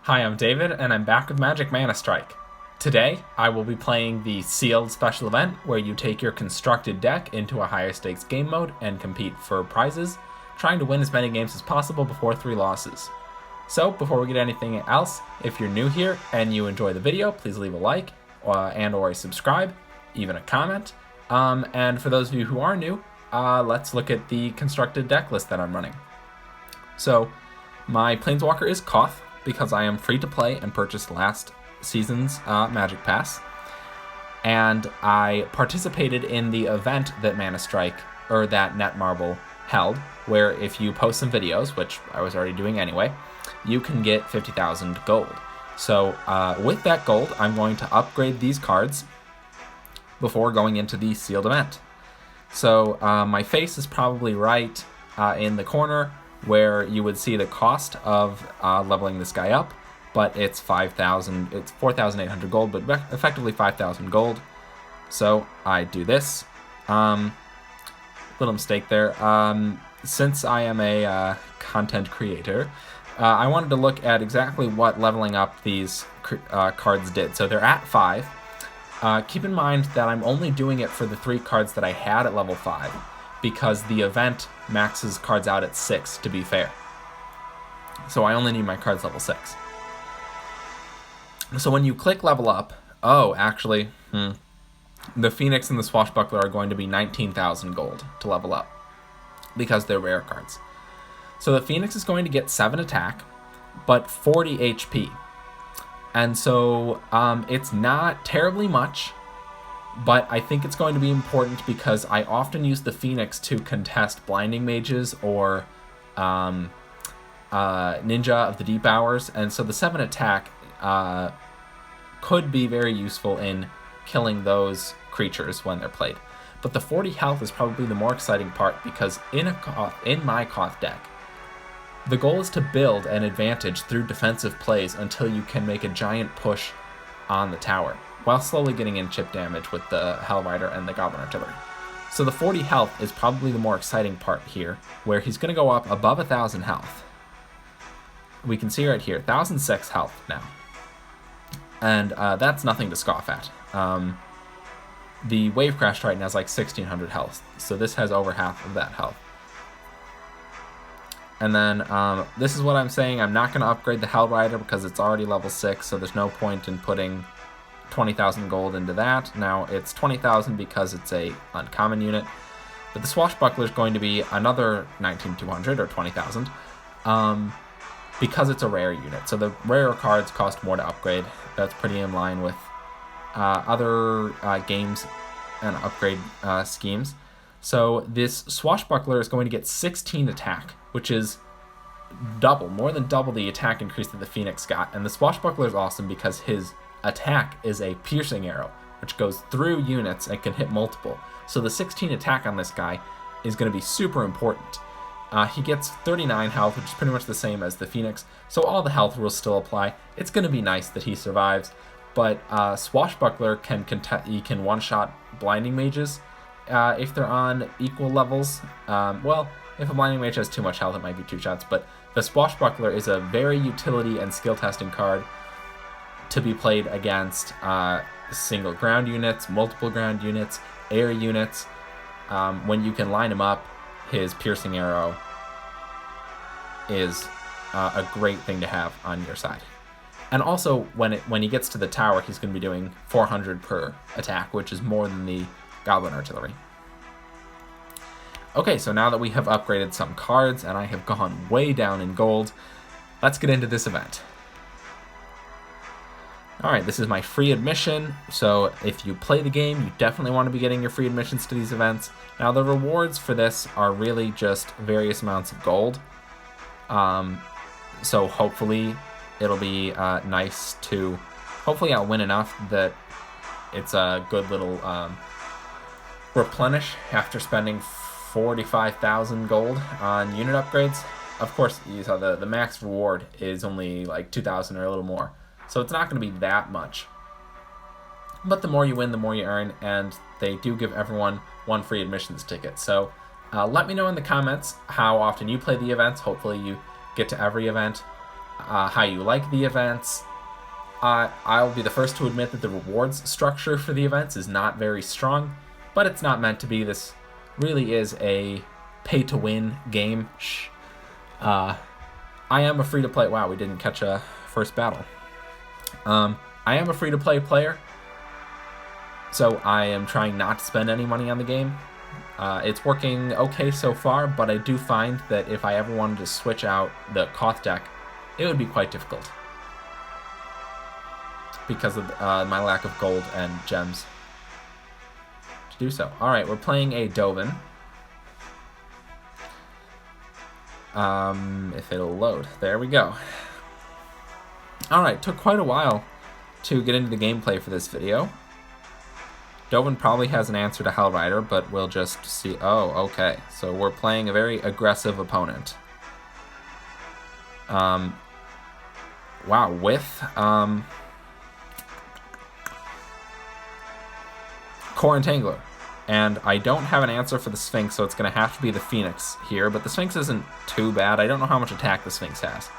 Hi, I'm David, and I'm back with Magic ManaStrike. Today, I will be playing the Sealed special event, where you take your constructed deck into a higher stakes game mode and compete for prizes, trying to win as many games as possible before 3 losses. So, before we get anything else, if you're new here and you enjoy the video, please leave a like and or a subscribe, even a comment. And for those of you who are new, let's look at the constructed deck list that I'm running. So, my Planeswalker is Koth, because I am free to play and purchased last season's Magic Pass. And I participated in the event that ManaStrike, or that Netmarble, held, where if you post some videos, which I was already doing anyway, you can get 50,000 gold. So with that gold, I'm going to upgrade these cards before going into the sealed event. So my face is probably right in the corner, where you would see the cost of leveling this guy up, but it's 5,000, it's 4,800 gold, but effectively 5,000 gold. So I do this. Little mistake there. Since I am a content creator, I wanted to look at exactly what leveling up these cards did. So they're at 5. Keep in mind that I'm only doing it for the 3 cards that I had at level 5. Because the event maxes cards out at 6, to be fair. So I only need my cards level 6. So when you click level up, the Phoenix and the Swashbuckler are going to be 19,000 gold to level up, because they're rare cards. So the Phoenix is going to get 7 attack, but 40 HP. And so it's not terribly much, but I think it's going to be important because I often use the Phoenix to contest Blinding Mages or Ninja of the Deep Hours, and so the 7 attack could be very useful in killing those creatures when they're played. But the 40 health is probably the more exciting part, because in my Koth deck, the goal is to build an advantage through defensive plays until you can make a giant push on the tower, while slowly getting in chip damage with the Hellrider and the Goblin Artillery. So the 40 health is probably the more exciting part here, where he's going to go up above 1,000 health. We can see right here, 1,006 health now. And that's nothing to scoff at. The Wave Crash Triton has like 1,600 health, so this has over half of that health. And then this is what I'm saying, I'm not going to upgrade the Hellrider because it's already level 6, so there's no point in putting 20,000 gold into that. Now it's 20,000 because it's a uncommon unit, but the Swashbuckler is going to be another 19,200 or 20,000 because it's a rare unit. So the rarer cards cost more to upgrade. That's pretty in line with other games and upgrade schemes. So this Swashbuckler is going to get 16 attack, which is more than double the attack increase that the Phoenix got. And the Swashbuckler is awesome because his attack is a piercing arrow, which goes through units and can hit multiple. So the 16 attack on this guy is going to be super important. He gets 39 health, which is pretty much the same as the Phoenix, so all the health rules still apply. It's going to be nice that he survives, but Swashbuckler can one-shot Blinding Mages if they're on equal levels. Well, if a Blinding Mage has too much health, it might be 2 shots, but the Swashbuckler is a very utility and skill-testing card to be played against single ground units, multiple ground units, air units. When you can line him up, his piercing arrow is a great thing to have on your side. And also, when he gets to the tower, he's going to be doing 400 per attack, which is more than the Goblin Artillery. Okay, so now that we have upgraded some cards and I have gone way down in gold, let's get into this event. Alright, this is my free admission, so if you play the game, you definitely want to be getting your free admissions to these events. Now, the rewards for this are really just various amounts of gold. So hopefully it'll be nice to... Hopefully I'll win enough that it's a good little replenish after spending 45,000 gold on unit upgrades. Of course, you saw the max reward is only like 2,000 or a little more. So it's not going to be that much. But the more you win, the more you earn, and they do give everyone 1 free admissions ticket. So let me know in the comments how often you play the events. Hopefully you get to every event. how you like the events. I'll be the first to admit that the rewards structure for the events is not very strong, but it's not meant to be. This really is a pay-to-win game. Shh. I am a free-to-play... Wow, we didn't catch a first battle. I am a free-to-play player, so I am trying not to spend any money on the game. It's working okay so far, but I do find that if I ever wanted to switch out the Koth deck, it would be quite difficult because of my lack of gold and gems to do so. Alright, we're playing a Dovin. If it'll load. There we go. Alright, took quite a while to get into the gameplay for this video. Dovin probably has an answer to Hellrider, but we'll just see. Oh, okay. So we're playing a very aggressive opponent. Wow, with Core Entangler. And I don't have an answer for the Sphinx, so it's going to have to be the Phoenix here, but the Sphinx isn't too bad. I don't know how much attack the Sphinx has.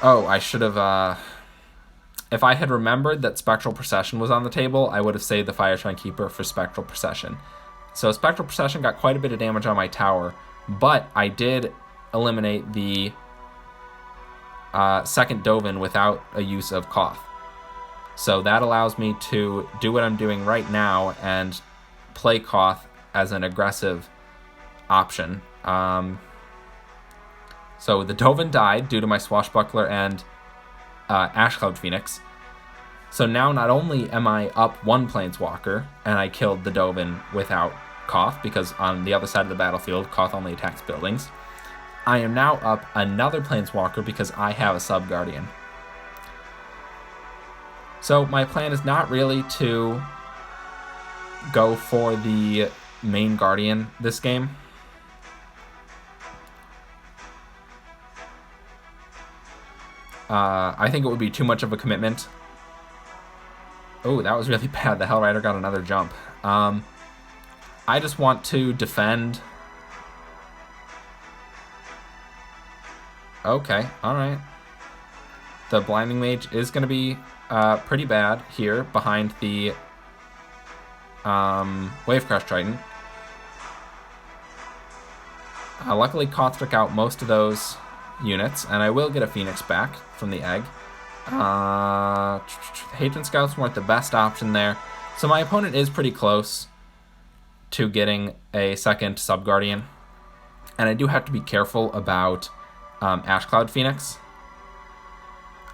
Oh, I should have, if I had remembered that Spectral Procession was on the table, I would have saved the Fire Shrine Keeper for Spectral Procession. So Spectral Procession got quite a bit of damage on my tower, but I did eliminate the second Dovin without a use of Koth. So that allows me to do what I'm doing right now and play Koth as an aggressive option. So the Dovin died due to my Swashbuckler and Ash Cloud Phoenix. So now not only am I up one Planeswalker, and I killed the Dovin without Koth, because on the other side of the battlefield, Koth only attacks buildings, I am now up another Planeswalker because I have a Sub-Guardian. So my plan is not really to go for the main Guardian this game. I think it would be too much of a commitment. Oh, that was really bad. The Hellrider got another jump. I just want to defend. Okay, alright. The Blinding Mage is going to be pretty bad here behind the Wavecrash Trident. Luckily, Koth took out most of those units, and I will get a Phoenix back from the egg. Hatred Scouts weren't the best option there, so my opponent is pretty close to getting a second Sub-Guardian, and I do have to be careful about Ash Cloud Phoenix.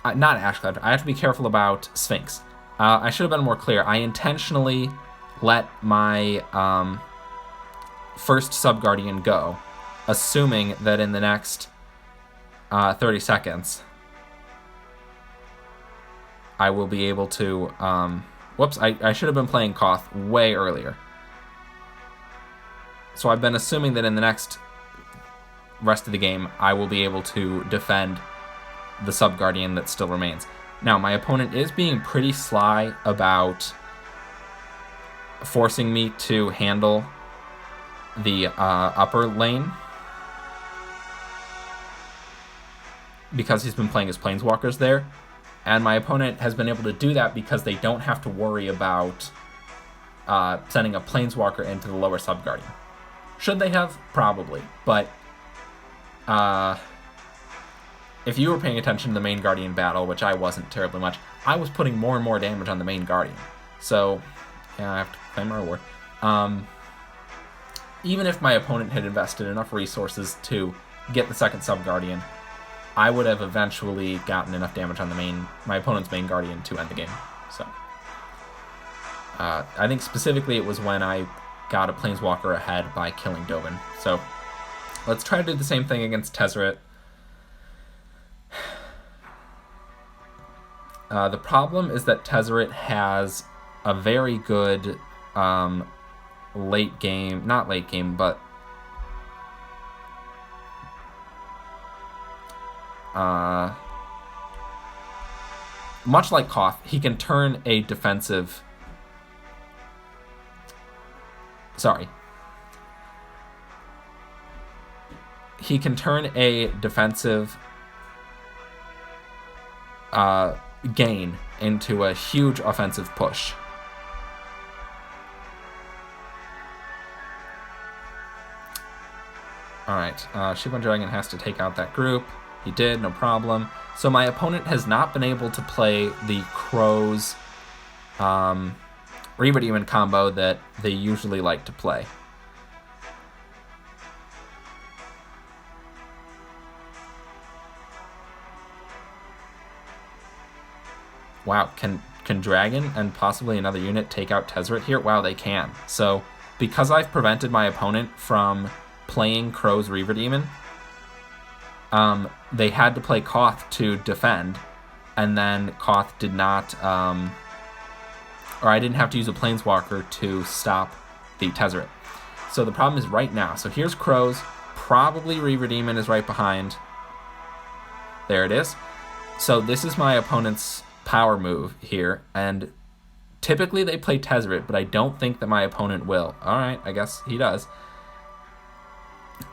Not Ash Cloud, I have to be careful about Sphinx. I should have been more clear. I intentionally let my first Sub-Guardian go, assuming that in the next 30 seconds I will be able to... whoops, I should have been playing Koth way earlier. So I've been assuming that in the next rest of the game I will be able to defend the Sub-Guardian that still remains. Now, my opponent is being pretty sly about forcing me to handle the upper lane, because he's been playing his Planeswalkers there, and my opponent has been able to do that because they don't have to worry about sending a Planeswalker into the lower Sub-Guardian. Should they have? Probably, but if you were paying attention to the main Guardian battle, which I wasn't terribly much, I was putting more and more damage on the main Guardian. So, yeah, I have to claim my reward. Even if my opponent had invested enough resources to get the second Sub-Guardian, I would have eventually gotten enough damage on my opponent's main Guardian to end the game. So, I think specifically it was when I got a Planeswalker ahead by killing Dovin. So, let's try to do the same thing against Teferis. The problem is that Teferis has a very good late game, not late game, but much like Koth, he can turn a defensive... he can turn a defensive gain into a huge offensive push. Alright, Shibon Dragon has to take out that group. He did, no problem. So my opponent has not been able to play the Crows Reaver Demon combo that they usually like to play. Wow, can Dragon and possibly another unit take out Tezzeret here? Wow, they can. So, because I've prevented my opponent from playing Crow's Reaver Demon, they had to play Koth to defend, and then Koth did not, or I didn't have to use a Planeswalker to stop the Tezzeret. So the problem is right now. So here's Crows, probably Reaver Demon is right behind. There it is. So this is my opponent's power move here, and typically they play Tezzeret, but I don't think that my opponent will. Alright, I guess he does.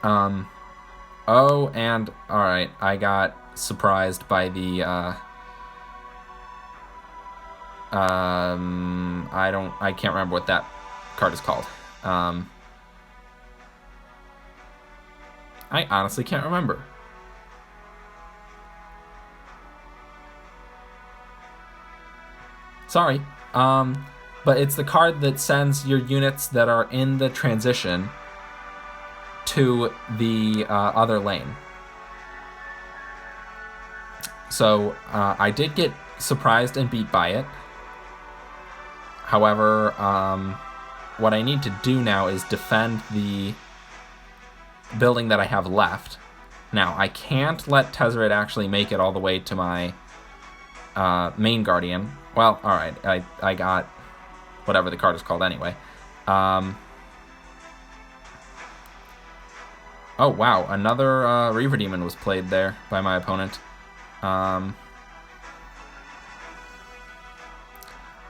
Oh, and alright, I got surprised by the I can't remember what that card is called. I honestly can't remember. Sorry. But it's the card that sends your units that are in the transition to the other lane. So I did get surprised and beat by it. However, what I need to do now is defend the building that I have left. Now, I can't let Tezzeret actually make it all the way to my main Guardian. Well, alright, I got whatever the card is called anyway. Oh, wow, another Reaver Demon was played there by my opponent. So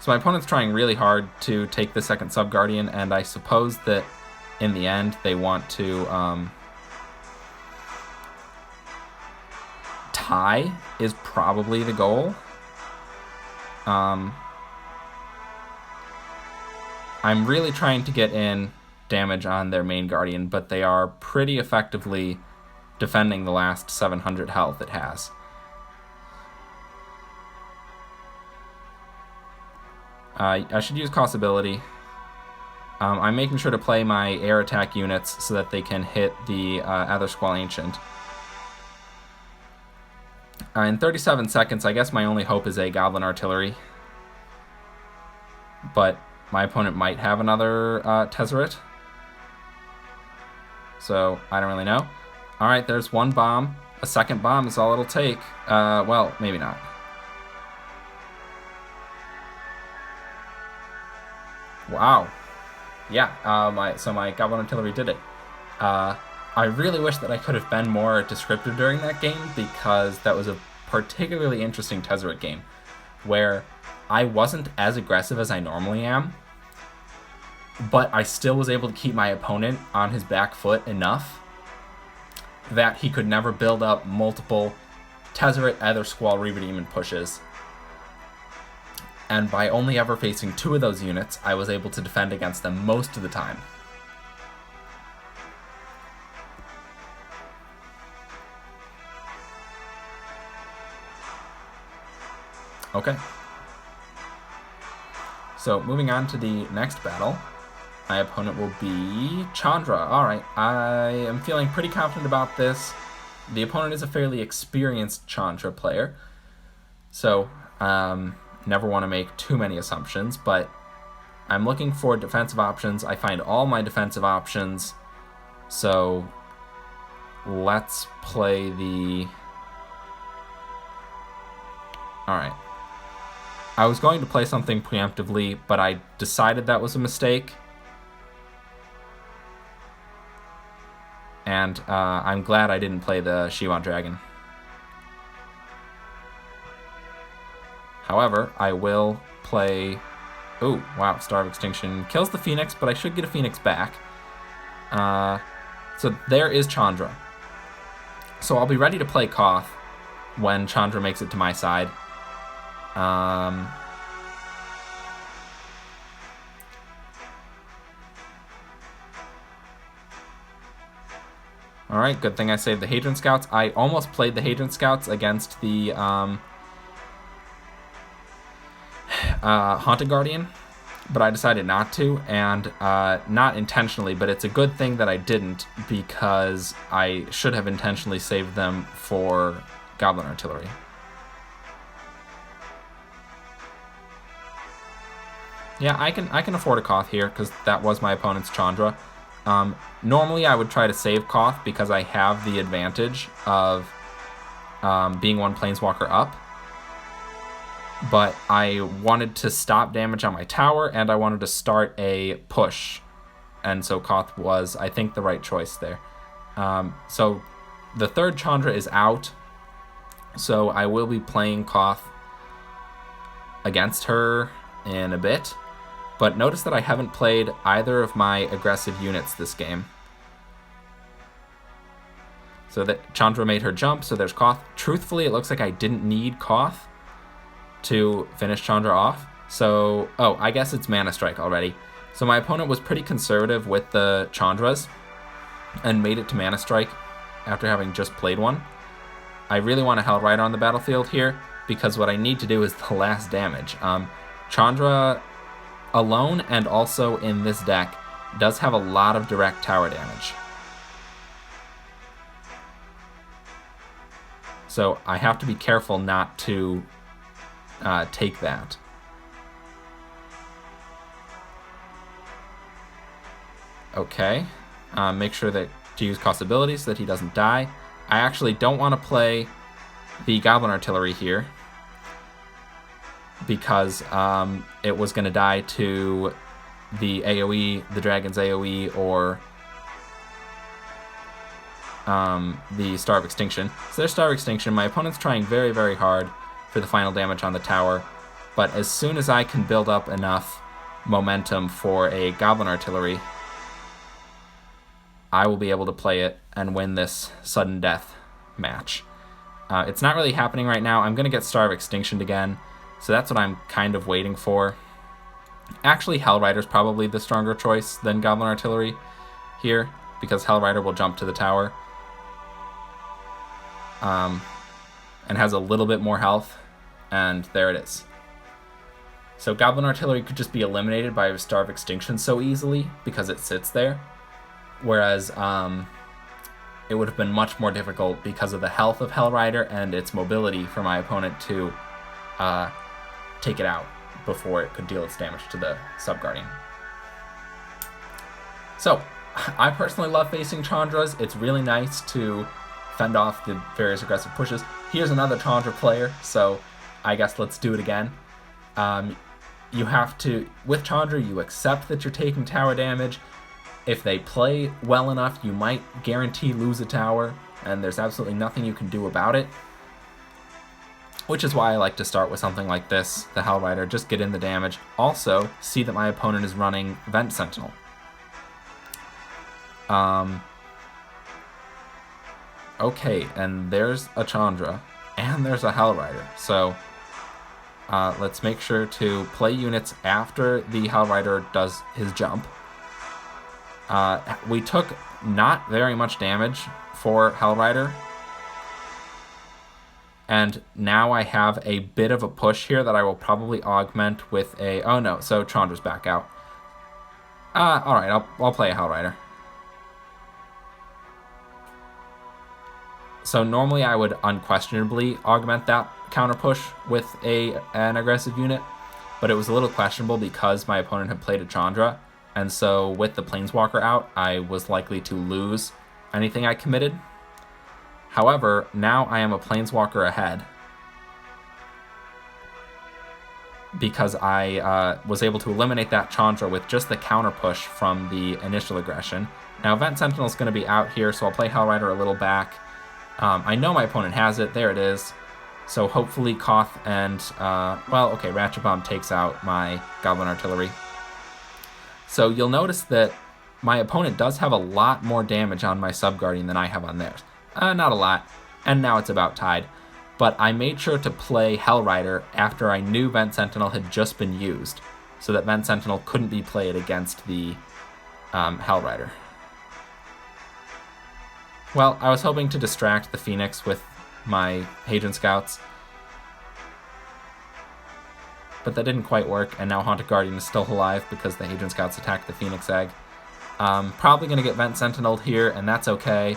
my opponent's trying really hard to take the second Sub-Guardian, and I suppose that in the end they want to tie is probably the goal. I'm really trying to get in damage on their main Guardian, but they are pretty effectively defending the last 700 health it has. I should use Koth's ability. I'm making sure to play my air attack units so that they can hit the Aether Squall Ancient. In 37 seconds, I guess my only hope is a Goblin Artillery. But my opponent might have another Tezzeret. So, I don't really know. Alright, there's one bomb. A second bomb is all it'll take. Well, maybe not. Wow. Yeah, so my Goblin Artillery did it. I really wish that I could have been more descriptive during that game, because that was a particularly interesting Tezzeret game, where I wasn't as aggressive as I normally am, but I still was able to keep my opponent on his back foot enough that he could never build up multiple Tezzeret, Aether Squall, Reaver Demon pushes. And by only ever facing 2 of those units, I was able to defend against them most of the time. Okay. So, moving on to the next battle, my opponent will be Chandra. Alright, I am feeling pretty confident about this. The opponent is a fairly experienced Chandra player, so never want to make too many assumptions, but I'm looking for defensive options. I find all my defensive options, so let's play the... Alright. I was going to play something preemptively, but I decided that was a mistake. And I'm glad I didn't play the Shibon Dragon. However, I will play... Ooh, wow, Star of Extinction kills the Phoenix, but I should get a Phoenix back. So there is Chandra. So I'll be ready to play Koth when Chandra makes it to my side. Alright, good thing I saved the Hadron Scouts. I almost played the Hadron Scouts against the Haunted Guardian, but I decided not to, and not intentionally, but it's a good thing that I didn't, because I should have intentionally saved them for Goblin Artillery. Yeah, I can afford a Koth here, because that was my opponent's Chandra. Normally I would try to save Koth because I have the advantage of being one Planeswalker up, but I wanted to stop damage on my tower, and I wanted to start a push, and so Koth was, I think, the right choice there. So the third Chandra is out, so I will be playing Koth against her in a bit. But notice that I haven't played either of my aggressive units this game. So that Chandra made her jump, so there's Koth. Truthfully, it looks like I didn't need Koth to finish Chandra off. So, oh, I guess it's ManaStrike already. So my opponent was pretty conservative with the Chandras and made it to ManaStrike after having just played one. I really want a Hellrider on the battlefield here, because what I need to do is the last damage. Chandra alone, and also in this deck, does have a lot of direct tower damage. So I have to be careful not to take that. Okay, make sure that to use cost abilities so that he doesn't die. I actually don't want to play the Goblin Artillery here, because it was going to die to the AoE, the Dragon's AoE, or the Star of Extinction. So there's Star of Extinction. My opponent's trying very, very hard for the final damage on the tower, but as soon as I can build up enough momentum for a Goblin Artillery, I will be able to play it and win this sudden death match. It's not really happening right now. I'm going to get Star of Extinction again, so that's what I'm kind of waiting for. Actually, Hellrider's probably the stronger choice than Goblin Artillery here, because Hellrider will jump to the tower and has a little bit more health, and there it is. So Goblin Artillery could just be eliminated by a Star of Extinction so easily because it sits there, whereas it would have been much more difficult because of the health of Hellrider and its mobility for my opponent to take it out before it could deal its damage to the Sub-Guardian. So, I personally love facing Chandras. It's really nice to fend off the various aggressive pushes. Here's another Chandra player, so I guess let's do it again. You have to, with Chandra, you accept that you're taking tower damage. If they play well enough, you might guarantee lose a tower, and there's absolutely nothing you can do about it. Which is why I like to start with something like this, the Hellrider, just get in the damage. Also, see that my opponent is running Vent Sentinel. Okay, and there's a Chandra, and there's a Hellrider. So, let's make sure to play units after the Hellrider does his jump. We took not very much damage for Hellrider, and now I have a bit of a push here that I will probably augment with a... Oh no, so Chandra's back out. Alright, I'll play a Hellrider. So normally I would unquestionably augment that counter push with an aggressive unit, but it was a little questionable because my opponent had played a Chandra, and so with the Planeswalker out, I was likely to lose anything I committed. However, now I am a Planeswalker ahead because I was able to eliminate that Chandra with just the counter push from the initial aggression. Now Vent Sentinel is going to be out here, so I'll play Hellrider a little back. I know my opponent has it. There it is. So hopefully Koth and, well, okay, Ratchet Bomb takes out my Goblin Artillery. So you'll notice that my opponent does have a lot more damage on my Sub-Guardian than I have on theirs. Not a lot. And now it's about tied. But I made sure to play Hellrider after I knew Vent Sentinel had just been used, so that Vent Sentinel couldn't be played against the Hellrider. Well, I was hoping to distract the Phoenix with my Hadron Scouts, but that didn't quite work, and now Haunted Guardian is still alive because the Hadron Scouts attacked the Phoenix Egg. Probably going to get Vent Sentinel here, and that's okay.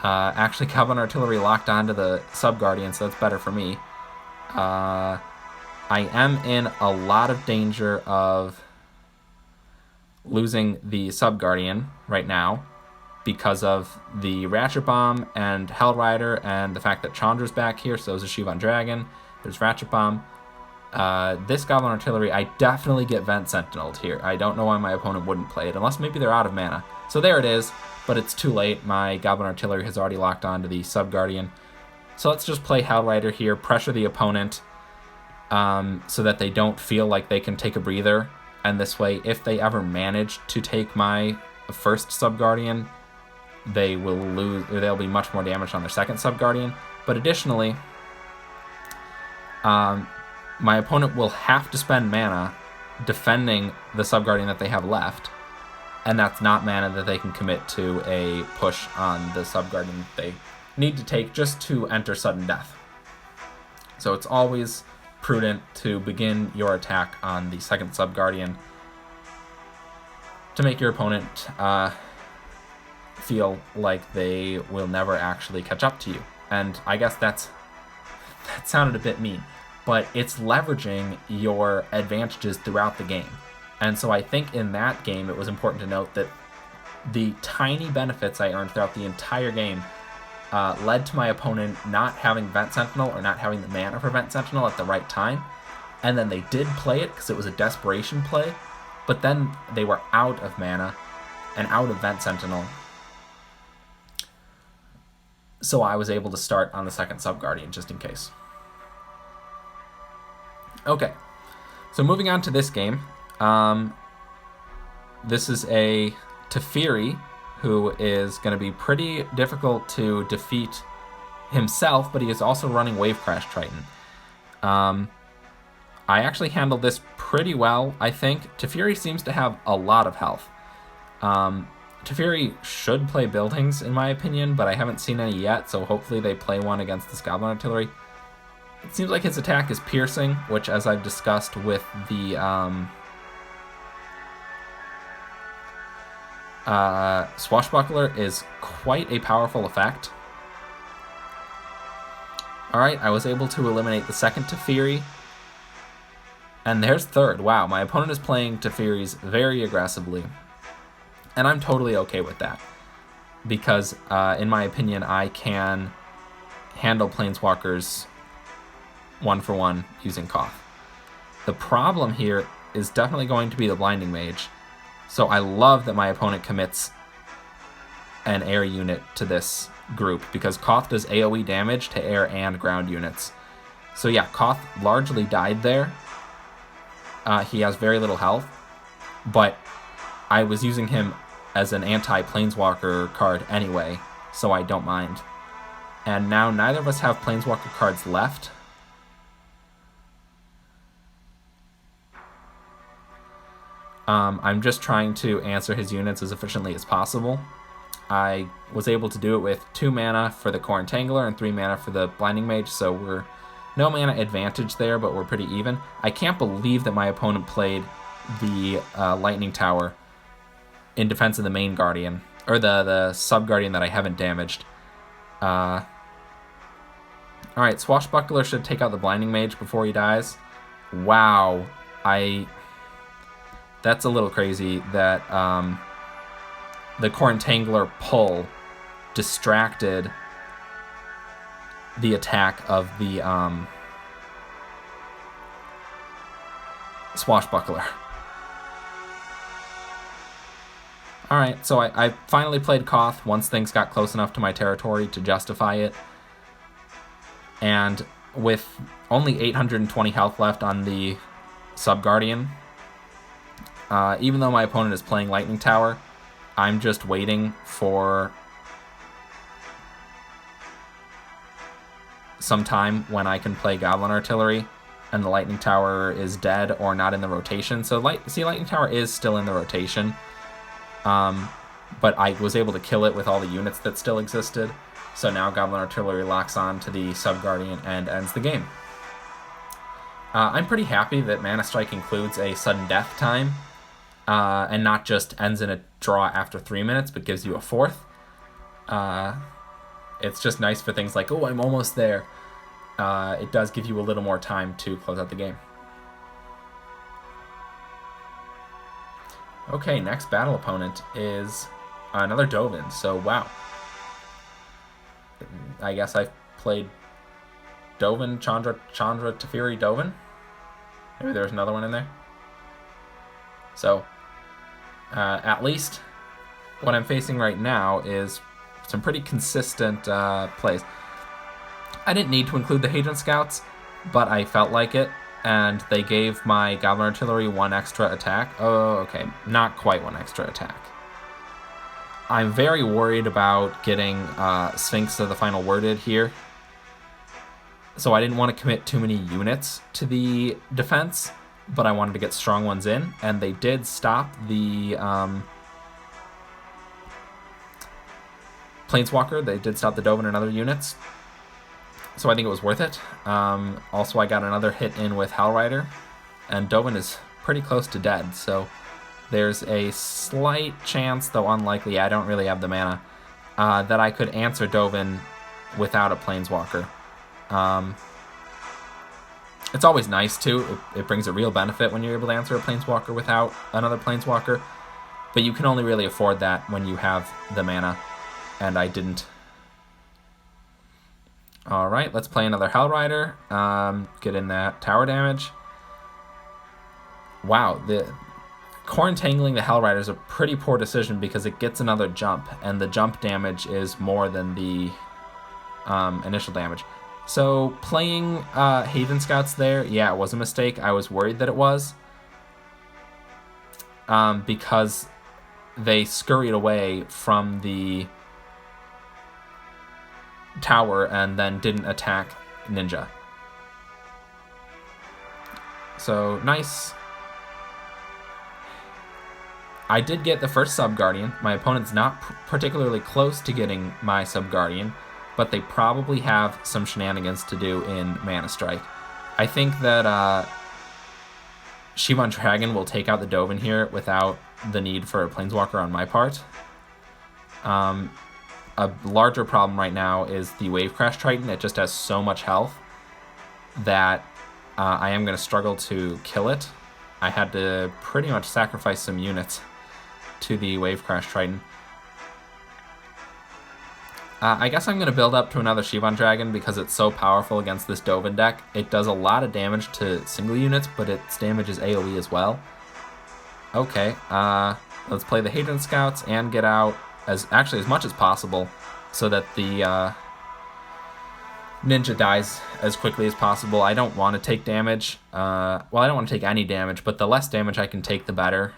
Actually, Goblin Artillery locked onto the Sub-Guardian, so that's better for me. I am in a lot of danger of losing the Sub-Guardian right now because of the Ratchet Bomb and Hellrider and the fact that Chandra's back here, so is a Shivan Dragon. There's Ratchet Bomb. This Goblin Artillery, I definitely get Vent Sentinel'd here. I don't know why my opponent wouldn't play it, unless maybe they're out of mana. So there it is, but it's too late. My Goblin Artillery has already locked onto the Sub-Guardian. So let's just play Hellrider here, pressure the opponent so that they don't feel like they can take a breather. And this way, if they ever manage to take my first Sub-Guardian, they will lose, or they'll be much more damaged on their second Sub-Guardian. But additionally, my opponent will have to spend mana defending the Sub-Guardian that they have left, and that's not mana that they can commit to a push on the Sub-Guardian that they need to take just to enter sudden death. So it's always prudent to begin your attack on the second Sub-Guardian to make your opponent feel like they will never actually catch up to you. And I guess that sounded a bit mean, but it's leveraging your advantages throughout the game. And so I think in that game it was important to note that the tiny benefits I earned throughout the entire game led to my opponent not having Vent Sentinel or not having the mana for Vent Sentinel at the right time. And then they did play it because it was a desperation play, but then they were out of mana and out of Vent Sentinel. So I was able to start on the second Sub-Guardian just in case. Okay, so moving on to this game. This is a Teferis who is going to be pretty difficult to defeat himself, but he is also running Wave Crash Triton. I actually handled this pretty well, I think. Teferis seems to have a lot of health. Teferis should play buildings, in my opinion, but I haven't seen any yet, so hopefully they play one against this Goblin Artillery. It seems like his attack is piercing, which, as I've discussed with the Swashbuckler, is quite a powerful effect. Alright, I was able to eliminate the second Teferis. And there's third. Wow, my opponent is playing Teferis very aggressively. And I'm totally okay with that. Because, in my opinion, I can handle Planeswalkers one-for-one using Koth. The problem here is definitely going to be the Blinding Mage. So I love that my opponent commits an air unit to this group, because Koth does AoE damage to air and ground units. So yeah, Koth largely died there. He has very little health, but I was using him as an anti-Planeswalker card anyway, so I don't mind. And now neither of us have Planeswalker cards left. I'm just trying to answer his units as efficiently as possible. I was able to do it with 2 mana for the Core Entangler and 3 mana for the Blinding Mage, so we're no mana advantage there, but we're pretty even. I can't believe that my opponent played the Lightning Tower in defense of the main Guardian, or the Sub-Guardian that I haven't damaged. Alright, Swashbuckler should take out the Blinding Mage before he dies. Wow, that's a little crazy that the Core Entangler pull distracted the attack of the Swashbuckler. Alright, so I finally played Koth once things got close enough to my territory to justify it. And with only 820 health left on the Sub-Guardian, even though my opponent is playing Lightning Tower, I'm just waiting for some time when I can play Goblin Artillery and the Lightning Tower is dead or not in the rotation. So Lightning Tower is still in the rotation, but I was able to kill it with all the units that still existed. So now Goblin Artillery locks on to the Sub-Guardian and ends the game. I'm pretty happy that ManaStrike includes a sudden death time, and not just ends in a draw after 3 minutes, but gives you a 4th. It's just nice for things like, oh, I'm almost there. It does give you a little more time to close out the game. Okay, next battle opponent is another Dovins. So, wow. I guess I've played Dovin, Chandra, Teferis, Dovin. Maybe there's another one in there. So, at least what I'm facing right now is some pretty consistent plays. I didn't need to include the Hadron Scouts, but I felt like it, and they gave my Goblin Artillery 1 extra attack. Oh, okay, not quite 1 extra attack. I'm very worried about getting Sphinx of the Final Worded here, so I didn't want to commit too many units to the defense, but I wanted to get strong ones in, and they did stop the Planeswalker. They did stop the Dovin and other units, so I think it was worth it. Also, I got another hit in with Hellrider, and Dovin is pretty close to dead, so there's a slight chance, though unlikely, I don't really have the mana, that I could answer Dovin without a Planeswalker. It's always nice, too. It brings a real benefit when you're able to answer a Planeswalker without another Planeswalker, but you can only really afford that when you have the mana, and I didn't. Alright, let's play another Hellrider, get in that tower damage. Wow, the Core Entangling the Hellrider is a pretty poor decision because it gets another jump, and the jump damage is more than the initial damage. So playing Haven Scouts there, yeah, it was a mistake. I was worried that it was, because they scurried away from the tower and then didn't attack Ninja. So nice. I did get the first Sub-Guardian. My opponent's not particularly close to getting my Sub-Guardian, but they probably have some shenanigans to do in ManaStrike. I think that Shivan Dragon will take out the Dovin here without the need for a Planeswalker on my part. A larger problem right now is the Wave Crash Triton. It just has so much health that I am going to struggle to kill it. I had to pretty much sacrifice some units to the Wave Crash Triton. I guess I'm going to build up to another Shivan Dragon because it's so powerful against this Dovin deck. It does a lot of damage to single units, but its damage is AoE as well. Okay, let's play the Hadron Scouts and get out as much as possible so that the Ninja dies as quickly as possible. I don't want to take damage. Well, I don't want to take any damage, but the less damage I can take, the better.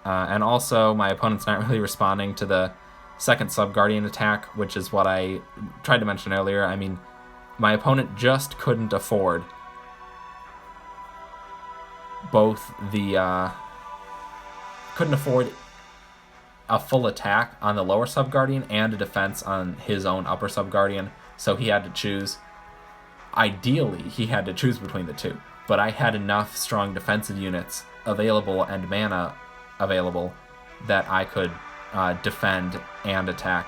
And also, my opponent's not really responding to the second Sub-Guardian attack, which is what I tried to mention earlier. I mean, my opponent just couldn't afford both the... couldn't afford a full attack on the lower Sub-Guardian and a defense on his own upper Sub-Guardian, so he had to choose. Ideally, he had to choose between the two, but I had enough strong defensive units available and mana available that I could defend and attack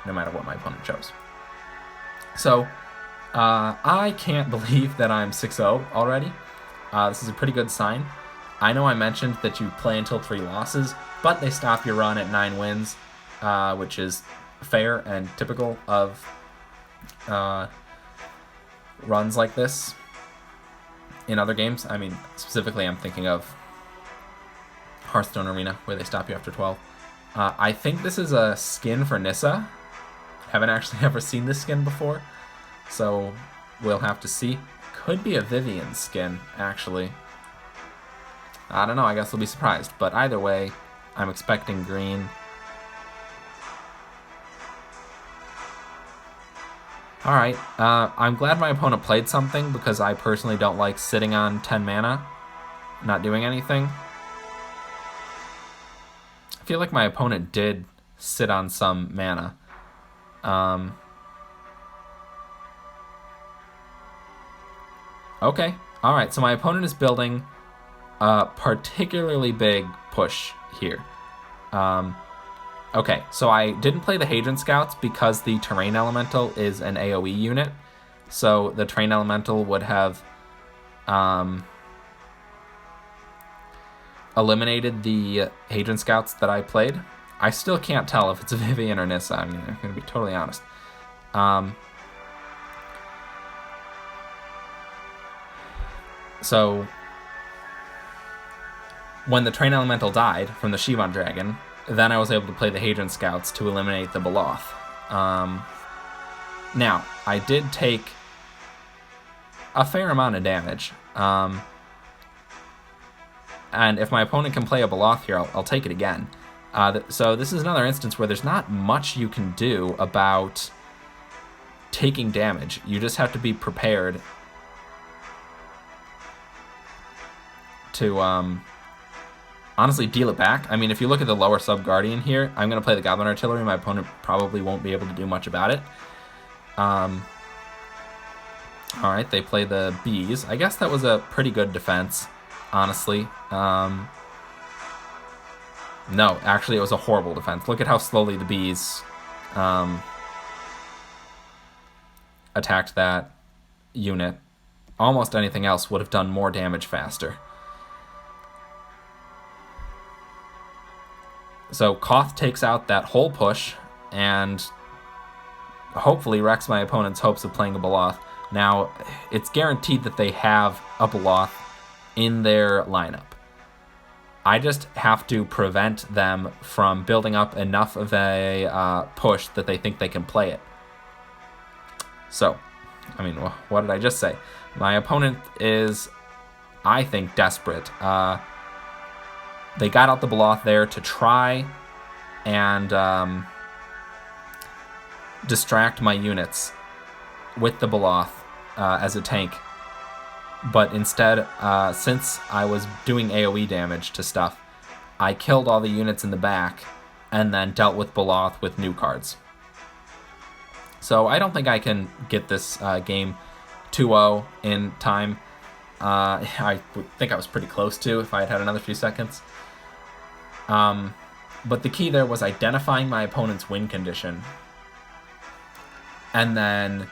no matter what my opponent chose. So, I can't believe that I'm 6-0 already. This is a pretty good sign. I know I mentioned that you play until 3 losses, but they stop your run at 9 wins, which is fair and typical of runs like this in other games. I mean, specifically I'm thinking of Hearthstone Arena, where they stop you after 12. I think this is a skin for Nissa. Haven't actually ever seen this skin before, so we'll have to see. Could be a Vivien skin, actually. I don't know, I guess we'll be surprised. But either way, I'm expecting green. Alright, I'm glad my opponent played something, because I personally don't like sitting on 10 mana, not doing anything. I feel like my opponent did sit on some mana. Okay, alright, so my opponent is building a particularly big push here. Okay, so I didn't play the Hadron Scouts because the Terrain Elemental is an AoE unit. So the Terrain Elemental would have eliminated the Hadron Scouts that I played. I still can't tell if it's a Vivien or Nissa, I'm going to be totally honest. So when the Terrain Elemental died from the Shivan Dragon, then I was able to play the Hadron Scouts to eliminate the Beloth. Now, I did take a fair amount of damage. And if my opponent can play a Beloth here, I'll take it again. So this is another instance where there's not much you can do about taking damage. You just have to be prepared to honestly deal it back. I mean, if you look at the lower Sub-Guardian here, I'm going to play the Goblin Artillery. My opponent probably won't be able to do much about it. Alright, they play the Bees. I guess that was a pretty good defense, honestly. No, actually it was a horrible defense. Look at how slowly the Bees attacked that unit. Almost anything else would have done more damage faster. So Koth takes out that whole push and hopefully wrecks my opponent's hopes of playing a Beloth. Now, it's guaranteed that they have a Beloth in their lineup. I just have to prevent them from building up enough of a push that they think they can play it. So, I mean, what did I just say? My opponent is, I think, desperate. They got out the Beloth there to try and distract my units with the Beloth as a tank. But instead, since I was doing AoE damage to stuff, I killed all the units in the back and then dealt with Beloth with new cards. So I don't think I can get this game 2-0 in time. I think I was pretty close to if I had had another few seconds. But the key there was identifying my opponent's win condition and then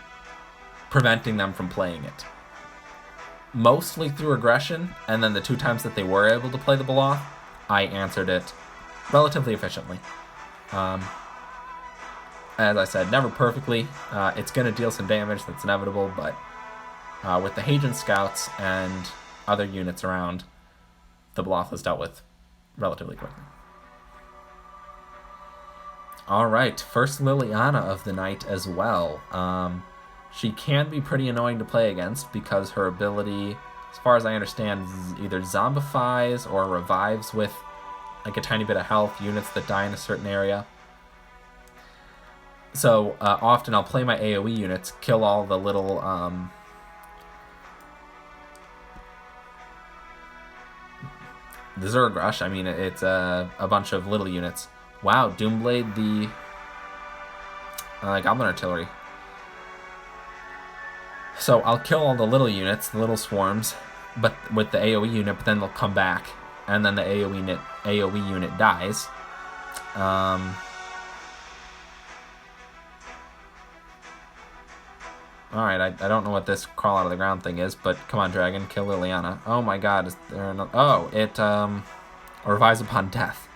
preventing them from playing it. Mostly through aggression, and then the 2 times that they were able to play the Beloth, I answered it relatively efficiently. As I said, never perfectly. It's going to deal some damage, that's inevitable, but with the Hadron Scouts and other units around, the Beloth was dealt with relatively quickly. Alright, first Liliana of the night as well. She can be pretty annoying to play against because her ability, as far as I understand, either zombifies or revives with like a tiny bit of health units that die in a certain area. So often I'll play my AoE units, kill all the little the Zerg Rush. I mean, it's a bunch of little units. Wow, Doomblade the Goblin Artillery. So I'll kill all the little units, the little swarms, but with the AoE unit, but then they'll come back, and then the AoE unit dies. Alright, I don't know what this crawl out of the ground thing is, but come on, dragon, kill Liliana. Oh my god, is there no... Oh, it revives upon death.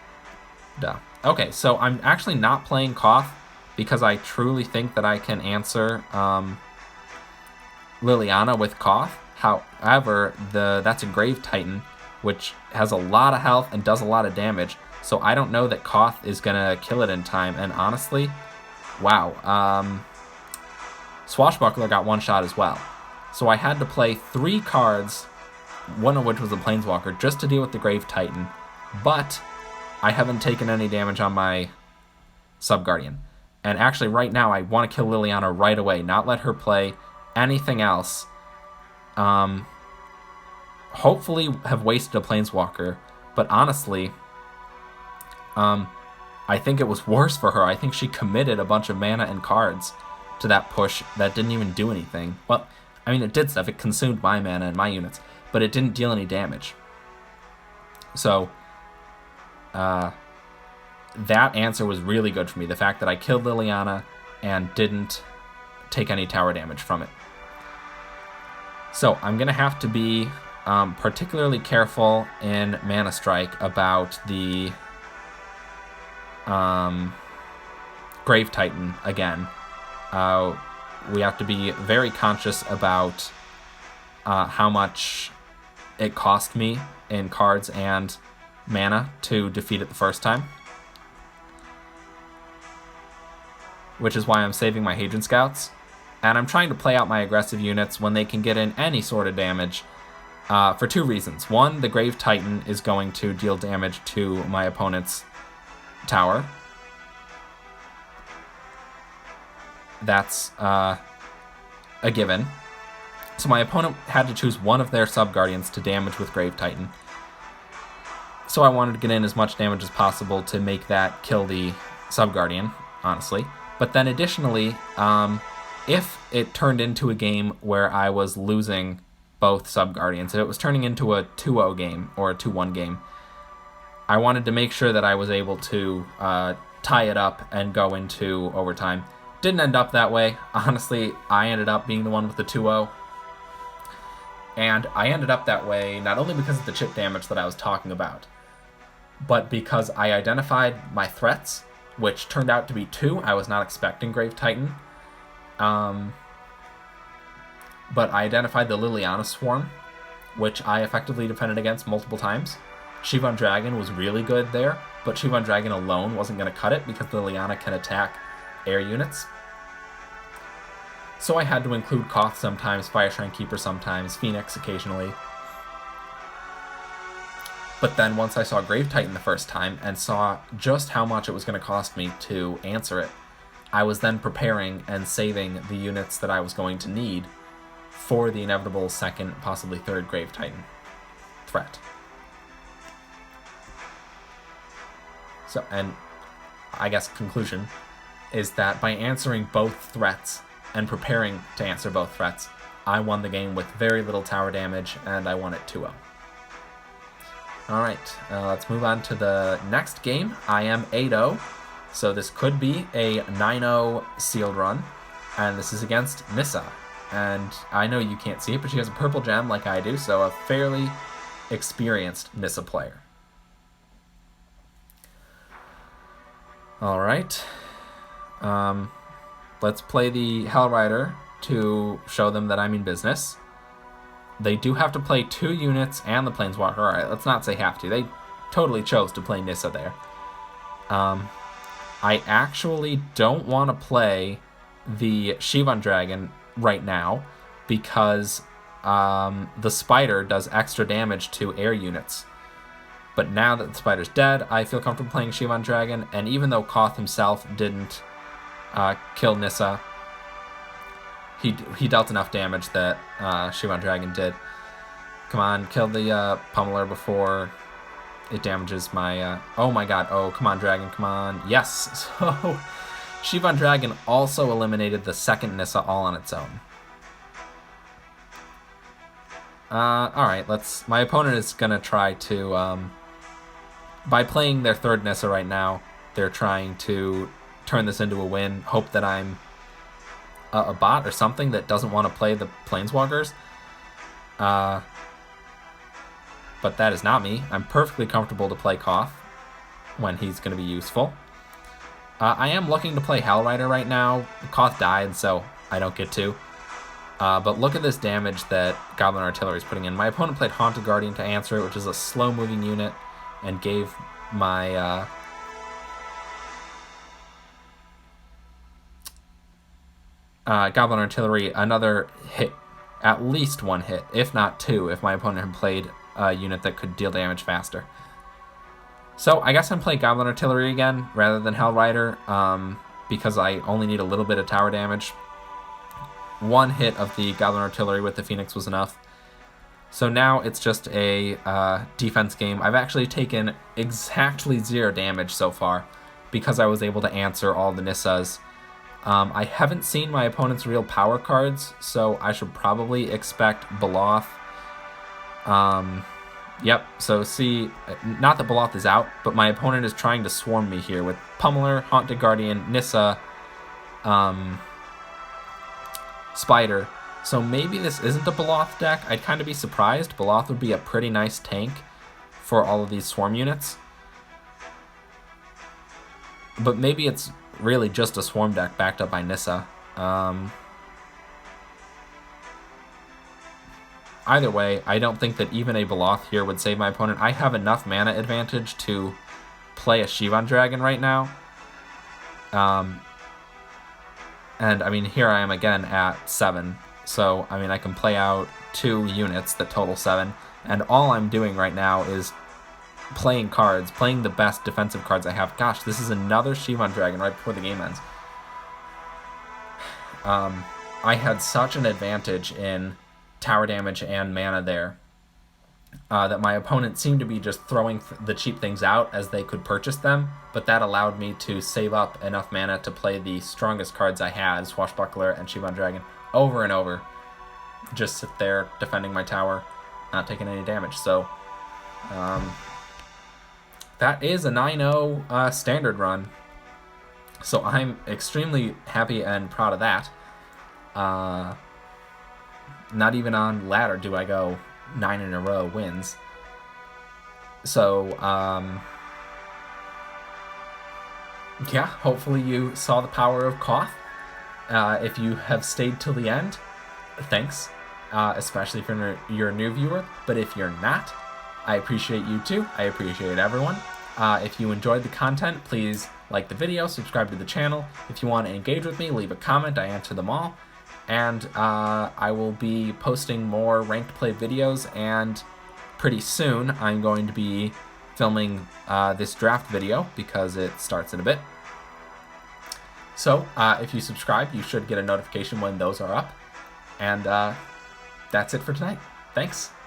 Duh. Okay, so I'm actually not playing Koth because I truly think that I can answer Liliana with Koth. However, that's a Grave Titan, which has a lot of health and does a lot of damage, so I don't know that Koth is gonna kill it in time, and honestly, wow. Swashbuckler got one shot as well. So I had to play 3 cards, one of which was a Planeswalker, just to deal with the Grave Titan, but I haven't taken any damage on my Sub-Guardian. And actually, right now, I want to kill Liliana right away, not let her play anything else. Hopefully have wasted a Planeswalker, but honestly, I think it was worse for her. I think she committed a bunch of mana and cards to that push that didn't even do anything. Well, I mean, it did stuff. It consumed my mana and my units, but it didn't deal any damage. So, that answer was really good for me. The fact that I killed Liliana and didn't take any tower damage from it. So, I'm going to have to be particularly careful in ManaStrike about the Grave Titan again. We have to be very conscious about how much it cost me in cards and mana to defeat it the first time. Which is why I'm saving my Hadron Scouts. And I'm trying to play out my aggressive units when they can get in any sort of damage for two reasons. One, the Grave Titan is going to deal damage to my opponent's tower. That's a given. So my opponent had to choose one of their Sub-Guardians to damage with Grave Titan. So I wanted to get in as much damage as possible to make that kill the Sub-Guardian, honestly. But then additionally, if it turned into a game where I was losing both Sub-Guardians, if it was turning into a 2-0 game or a 2-1 game, I wanted to make sure that I was able to tie it up and go into overtime. Didn't end up that way. Honestly, I ended up being the one with the 2-0. And I ended up that way not only because of the chip damage that I was talking about, but because I identified my threats, which turned out to be 2. I was not expecting Grave Titan. But I identified the Liliana Swarm, which I effectively defended against multiple times. Shivan Dragon was really good there, but Shivan Dragon alone wasn't going to cut it because Liliana can attack air units. So I had to include Koth sometimes, Fire Shrine Keeper sometimes, Phoenix occasionally. But then once I saw Grave Titan the first time and saw just how much it was going to cost me to answer it, I was then preparing and saving the units that I was going to need for the inevitable second, possibly third Grave Titan threat. So, and I guess conclusion is that by answering both threats and preparing to answer both threats, I won the game with very little tower damage, and I won it 2-0. Alright, let's move on to the next game. I am 8-0, so this could be a 9-0 sealed run, and this is against Nissa. And I know you can't see it, but she has a purple gem like I do, so a fairly experienced Nissa player. Alright, let's play the Hell Rider to show them that I mean business. They do have to play 2 units and the Planeswalker. Alright, let's not say have to. They totally chose to play Nissa there. I actually don't want to play the Shivan Dragon right now because the Spider does extra damage to air units. But now that the Spider's dead, I feel comfortable playing Shivan Dragon, and even though Koth himself didn't kill Nissa, he dealt enough damage that Shivan Dragon did. Come on, kill the Pummeler before it damages my... oh my god, oh, come on, Dragon, come on. Yes, so Shivan Dragon also eliminated the second Nissa all on its own. Alright, my opponent is going to try to... by playing their third Nissa right now, they're trying to turn this into a win, hope that I'm a bot or something that doesn't want to play the Planeswalkers. But that is not me. I'm perfectly comfortable to play Koth when he's going to be useful. I am looking to play Hell Rider right now. Koth died, so I don't get to. But look at this damage that Goblin Artillery is putting in. My opponent played Haunted Guardian to answer it, which is a slow-moving unit, and gave my Goblin Artillery another hit, at least one hit, if not 2, if my opponent had played a unit that could deal damage faster. So I guess I'm playing Goblin Artillery again rather than Hell Rider. because I only need a little bit of tower damage. One hit of the Goblin Artillery with the Phoenix was enough. So now it's just a defense game. I've actually taken exactly 0 damage so far because I was able to answer all the Nissas. I haven't seen my opponent's real power cards, so I should probably expect Beloth. Yep, so see, not that Beloth is out, but my opponent is trying to swarm me here with Pummeler, Haunted Guardian, Nissa, Spider. So maybe this isn't a Beloth deck. I'd kind of be surprised. Beloth would be a pretty nice tank for all of these swarm units. But maybe it's really just a swarm deck backed up by Nissa. Either way, I don't think that even a Beloth here would save my opponent. I have enough mana advantage to play a Shivan Dragon right now. And, I mean, here I am again at 7. So, I mean, I can play out 2 units that total 7. And all I'm doing right now is playing cards, playing the best defensive cards I have. Gosh, this is another Shivan Dragon right before the game ends. I had such an advantage in tower damage and mana there that my opponent seemed to be just throwing the cheap things out as they could purchase them, but that allowed me to save up enough mana to play the strongest cards I had, Swashbuckler and Shivan Dragon, over and over. Just sit there defending my tower, not taking any damage. So that is a 9-0 standard run. So I'm extremely happy and proud of that. Not even on ladder do I go 9 in a row wins. So, yeah, hopefully you saw the power of Koth. If you have stayed till the end, thanks, especially if you're a new viewer. But if you're not, I appreciate you too. I appreciate everyone. If you enjoyed the content, please like the video, subscribe to the channel. If you want to engage with me, leave a comment. I answer them all. And I will be posting more ranked play videos, and pretty soon I'm going to be filming this draft video because it starts in a bit. So if you subscribe, you should get a notification when those are up. And that's it for tonight. Thanks.